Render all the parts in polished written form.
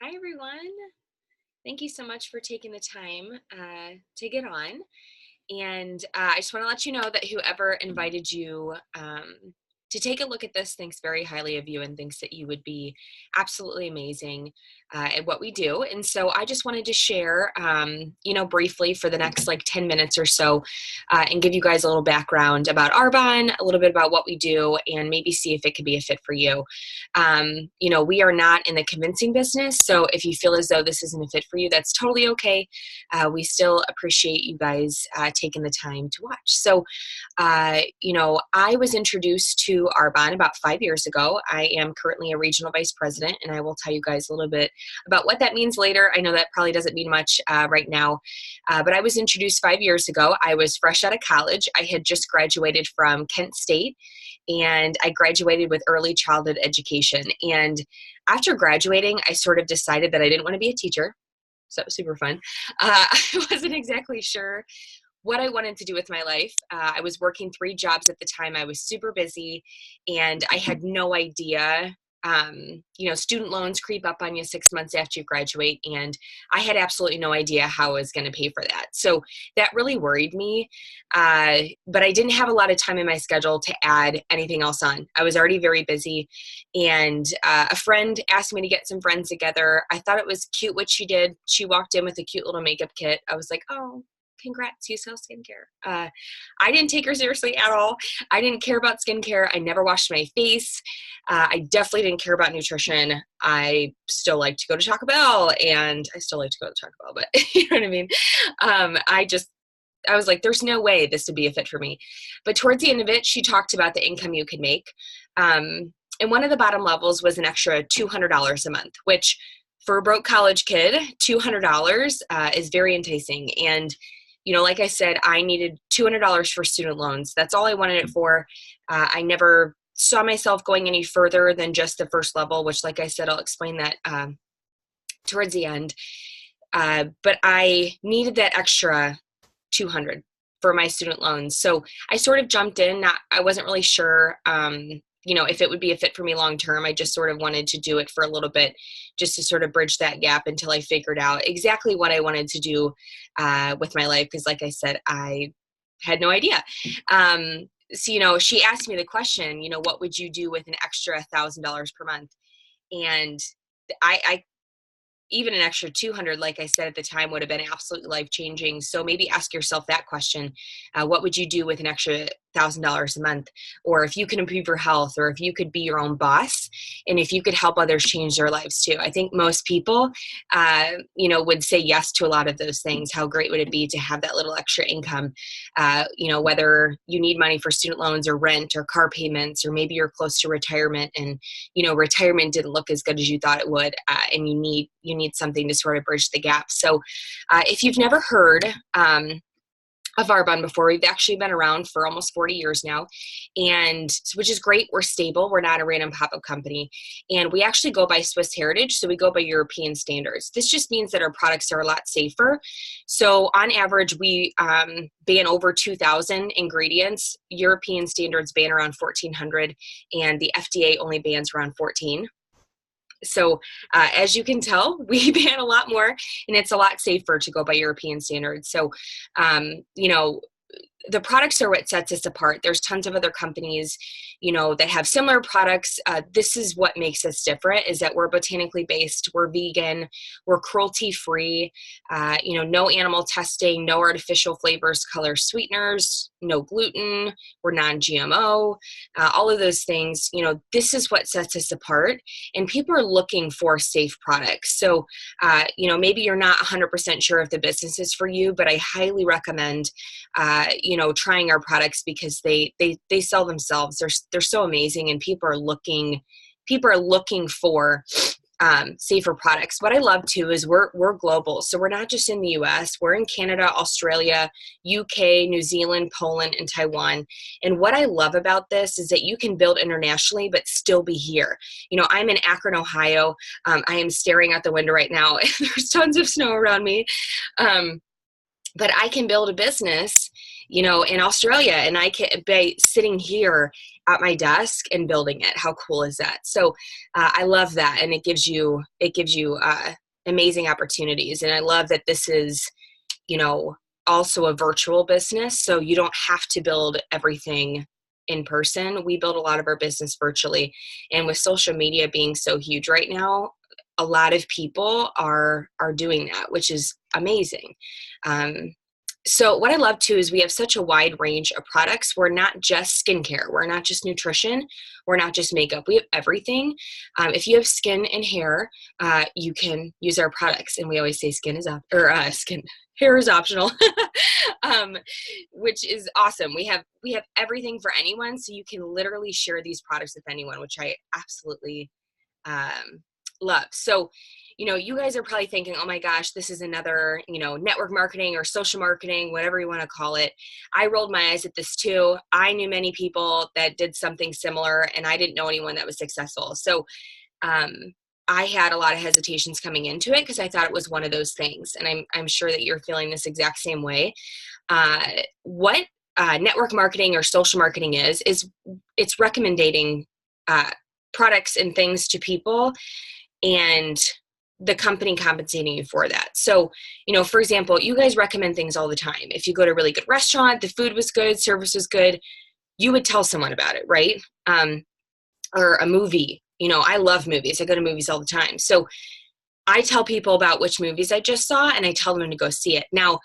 Hi, everyone. Thank you so much for taking the time to get on. And I just want to let you know that whoever invited you to take a look at this thinks very highly of you and thinks that you would be absolutely amazing at what we do. And so I just wanted to share, briefly for the next like 10 minutes or so and give you guys a little background about Arbonne, a little bit about what we do, and maybe see if it could be a fit for you. We are not in the convincing business. So if you feel as though this isn't a fit for you, that's totally okay. We still appreciate you guys taking the time to watch. So, I was introduced to Arbonne about 5 years ago. I am currently a regional vice president, and I will tell you guys a little bit about what that means later. I know that probably doesn't mean much right now, but I was introduced 5 years ago. I was fresh out of college. I had just graduated from Kent State, and I graduated with early childhood education. And after graduating, I sort of decided that I didn't want to be a teacher. So it was super fun. I wasn't exactly sure what I wanted to do with my life. I was working 3 jobs at the time. I was super busy, and I had no idea. Student loans creep up on you 6 months after you graduate, and I had absolutely no idea how I was going to pay for that. So that really worried me, but I didn't have a lot of time in my schedule to add anything else on. I was already very busy, and a friend asked me to get some friends together. I thought it was cute what she did. She walked in with a cute little makeup kit. I was like, oh, congrats, you sell skincare. I didn't take her seriously at all. I didn't care about skincare. I never washed my face. I definitely didn't care about nutrition. I still like to go to Taco Bell, and I still like to go to Taco Bell, but you know what I mean? I was like, there's no way this would be a fit for me. But towards the end of it, she talked about the income you could make. And one of the bottom levels was an extra $200 a month, which for a broke college kid, $200 is very enticing. And like I said, I needed $200 for student loans. That's all I wanted it for. I never saw myself going any further than just the first level, which, like I said, I'll explain that towards the end. But I needed that extra 200 for my student loans. So I sort of jumped in. I wasn't really sure, if it would be a fit for me long term. I just sort of wanted to do it for a little bit just to sort of bridge that gap until I figured out exactly what I wanted to do with my life. Because like I said, I had no idea. So, she asked me the question, what would you do with an extra $1,000 per month? And I even an extra 200, like I said at the time, would have been absolutely life-changing. So maybe ask yourself that question. What would you do with an extra $1,000 a month? Or if you could improve your health, or if you could be your own boss, and if you could help others change their lives too. I think most people, would say yes to a lot of those things. How great would it be to have that little extra income? Whether you need money for student loans or rent or car payments, or maybe you're close to retirement and, retirement didn't look as good as you thought it would. And you need something to sort of bridge the gap. So if you've never heard of Arbonne before, we've actually been around for almost 40 years now, and which is great. We're stable. We're not a random pop-up company, and we actually go by Swiss heritage. So we go by European standards. This just means that our products are a lot safer. So on average, we ban over 2,000 ingredients. European standards ban around 1,400, and the FDA only bans around 14. So as you can tell, we ban a lot more, and it's a lot safer to go by European standards. So, the products are what sets us apart. There's tons of other companies, that have similar products. This is what makes us different, is that we're botanically based, we're vegan, we're cruelty free, no animal testing, no artificial flavors, colors, sweeteners, no gluten, we're non-GMO, all of those things. This is what sets us apart, and people are looking for safe products. So, maybe you're not 100% sure if the business is for you, but I highly recommend, trying our products, because they sell themselves. They're so amazing, and people are looking for safer products. What I love too is we're global. So we're not just in the US, we're in Canada, Australia, UK, New Zealand, Poland, and Taiwan. And what I love about this is that you can build internationally, but still be here. I'm in Akron, Ohio. I am staring out the window right now. There's tons of snow around me. But I can build a business in Australia, and I can be sitting here at my desk and building it. How cool is that? So I love that. And it gives you amazing opportunities. And I love that this is, also a virtual business. So you don't have to build everything in person. We build a lot of our business virtually. And with social media being so huge right now, a lot of people are doing that, which is amazing. So what I love too is we have such a wide range of products. We're not just skincare. We're not just nutrition. We're not just makeup. We have everything. If you have skin and hair, you can use our products. And we always say hair is optional, which is awesome. We have everything for anyone. So you can literally share these products with anyone, which I absolutely love. So, you guys are probably thinking, oh my gosh, this is another, network marketing or social marketing, whatever you want to call it. I rolled my eyes at this too. I knew many people that did something similar, and I didn't know anyone that was successful. So I had a lot of hesitations coming into it because I thought it was one of those things. And I'm sure that you're feeling this exact same way. What network marketing or social marketing is it's recommending products and things to people, and the company compensating you for that. So, for example, you guys recommend things all the time. If you go to a really good restaurant, the food was good, service was good, you would tell someone about it, right? Or a movie. I love movies. I go to movies all the time. So I tell people about which movies I just saw, and I tell them to go see it. Now,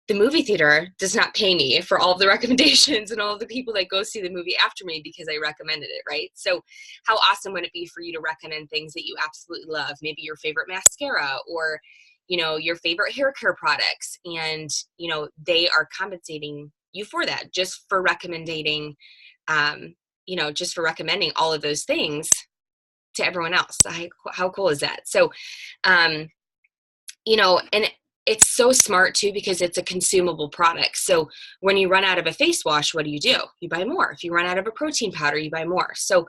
the movie theater does not pay me for all of the recommendations and all of the people that go see the movie after me because I recommended it, right? So how awesome would it be for you to recommend things that you absolutely love? Maybe your favorite mascara or, your favorite hair care products. And, they are compensating you for that just for recommending, just for recommending all of those things to everyone else. How cool is that? So, and it's so smart too because it's a consumable product. So when you run out of a face wash, what do? You buy more. If you run out of a protein powder, you buy more. So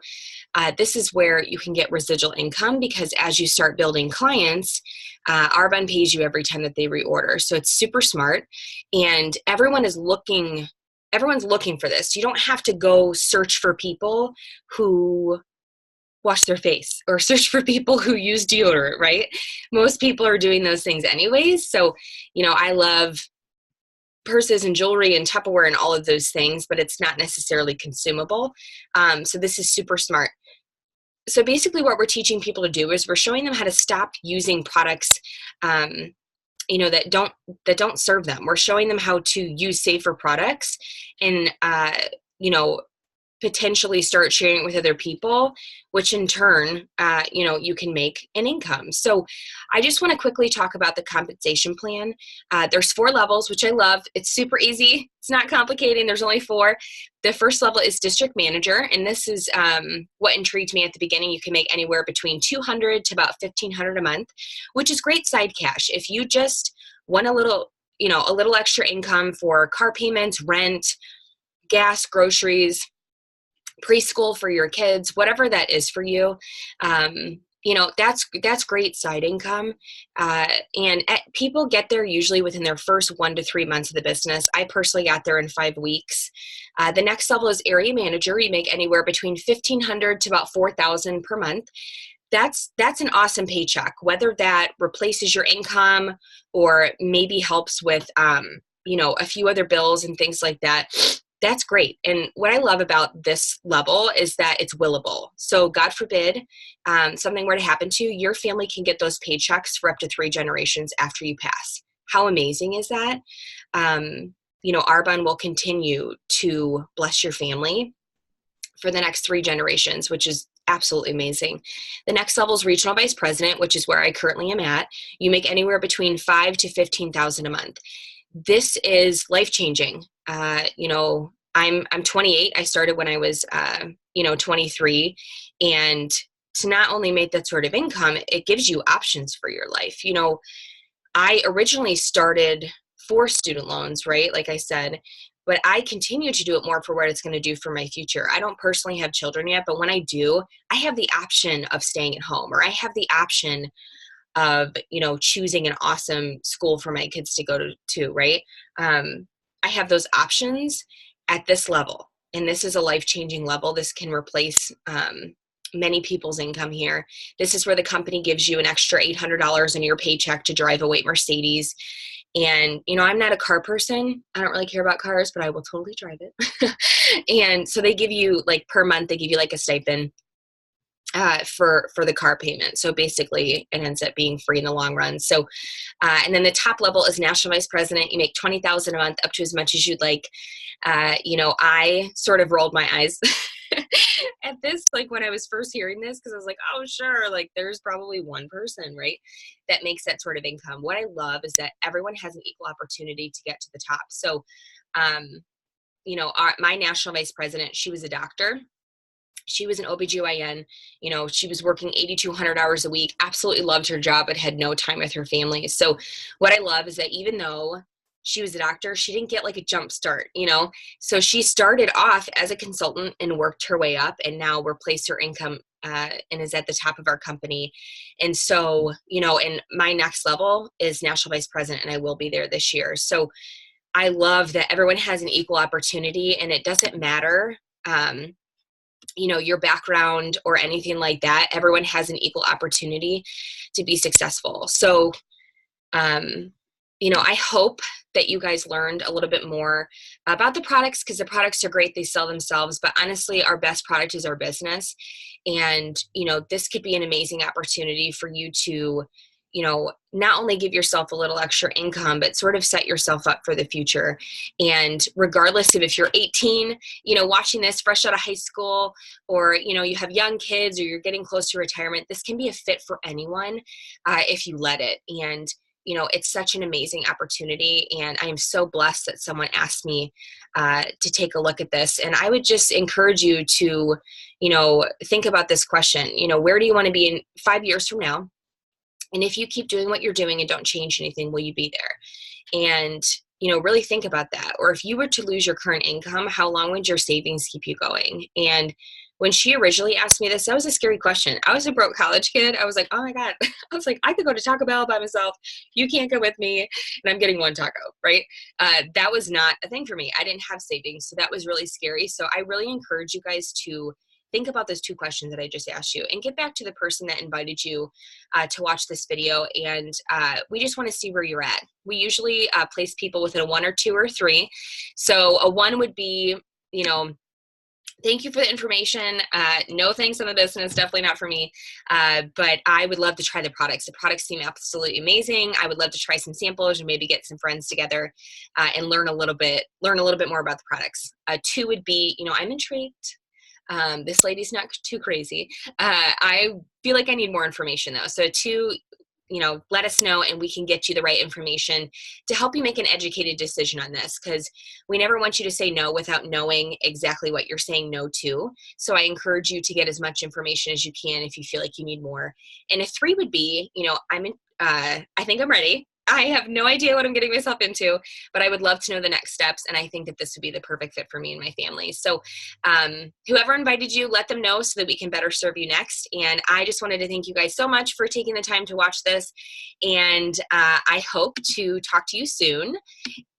this is where you can get residual income because as you start building clients, Arbonne pays you every time that they reorder. So it's super smart, and everyone's looking for this. You don't have to go search for people who wash their face or search for people who use deodorant, right? Most people are doing those things anyways. So, I love purses and jewelry and Tupperware and all of those things, but it's not necessarily consumable. So this is super smart. So basically what we're teaching people to do is we're showing them how to stop using products, that don't serve them. We're showing them how to use safer products and, potentially start sharing it with other people, which in turn, you can make an income. So I just want to quickly talk about the compensation plan. There's 4 levels, which I love. It's super easy. It's not complicated. There's only 4. The first level is district manager. And this is what intrigued me at the beginning. You can make anywhere between $200 to about $1,500 a month, which is great side cash. If you just want a little extra income for car payments, rent, gas, groceries, preschool for your kids, whatever that is for you, that's great side income. And people get there usually within their first 1 to 3 months of the business. I personally got there in 5 weeks. The next level is area manager. You make anywhere between $1,500 to about $4,000 per month. That's an awesome paycheck, whether that replaces your income or maybe helps with, a few other bills and things like that. That's great. And what I love about this level is that it's willable. So God forbid something were to happen to you, your family can get those paychecks for up to 3 generations after you pass. How amazing is that? Arbonne will continue to bless your family for the next 3 generations, which is absolutely amazing. The next level is regional vice president, which is where I currently am at. You make anywhere between $5,000 to $15,000 a month. This is life-changing. I'm 28. I started when I was, 23. And to not only make that sort of income, it gives you options for your life. I originally started for student loans, right? Like I said, but I continue to do it more for what it's going to do for my future. I don't personally have children yet, but when I do, I have the option of staying at home, or I have the option of, choosing an awesome school for my kids to go to, right? I have those options at this level. And this is a life-changing level. This can replace many people's income here. This is where the company gives you an extra $800 in your paycheck to drive a white Mercedes. And, you know, I'm not a car person. I don't really care about cars, but I will totally drive it. And so they give you, like, per month, they give you like a stipend for the car payment. So basically it ends up being free in the long run. So, and then the top level is national vice president. You make $20,000 a month, up to as much as you'd like. You know, I sort of rolled my eyes at this, like when I was first hearing this, because I was like, oh, sure, like there's probably one person, right, that makes that sort of income. What I love is that everyone has an equal opportunity to get to the top. So, you know, my national vice president, she was a doctor. She was an OBGYN. You know, she was working 8,200 hours a week, absolutely loved her job, but had no time with her family. So what I love is that even though she was a doctor, she didn't get like a jump start, you know? So she started off as a consultant and worked her way up, and now replaced her income and is at the top of our company. And so, you know, and my next level is national vice president, and I will be there this year. So I love that everyone has an equal opportunity, and it doesn't matter, you know, your background or anything like that. Everyone has an equal opportunity to be successful. So, you know, I hope that you guys learned a little bit more about the products, because the products are great. They sell themselves, but honestly, our best product is our business. And, you know, this could be an amazing opportunity for you to, you know, not only give yourself a little extra income, but sort of set yourself up for the future. And regardless of if you're 18, you know, watching this fresh out of high school, or, you know, you have young kids, or you're getting close to retirement, this can be a fit for anyone if you let it. And, you know, it's such an amazing opportunity. And I am so blessed that someone asked me to take a look at this. And I would just encourage you to, you know, think about this question. You know, where do you want to be in 5 years from now? And if you keep doing what you're doing and don't change anything, will you be there? And, you know, really think about that. Or if you were to lose your current income, how long would your savings keep you going? And when she originally asked me this, that was a scary question. I was a broke college kid. I was like, oh my God. I was like, I could go to Taco Bell by myself. You can't go with me. And I'm getting one taco, right? That was not a thing for me. I didn't have savings. So that was really scary. So I really encourage you guys to think about those 2 questions that I just asked you, and get back to the person that invited you to watch this video. And we just want to see where you're at. We usually place people within a 1 or 2 or 3. So a 1 would be, you know, thank you for the information. No thanks on the business, definitely not for me. But I would love to try the products. The products seem absolutely amazing. I would love to try some samples and maybe get some friends together and learn a little bit more about the products. 2 would be, you know, I'm intrigued. This lady's not too crazy. I feel like I need more information though. So 2, you know, let us know and we can get you the right information to help you make an educated decision on this, because we never want you to say no without knowing exactly what you're saying no to. So I encourage you to get as much information as you can if you feel like you need more. And a 3 would be, you know, I think I'm ready. I have no idea what I'm getting myself into, but I would love to know the next steps. And I think that this would be the perfect fit for me and my family. So whoever invited you, let them know so that we can better serve you next. And I just wanted to thank you guys so much for taking the time to watch this. And I hope to talk to you soon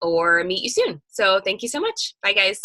or meet you soon. So thank you so much. Bye, guys.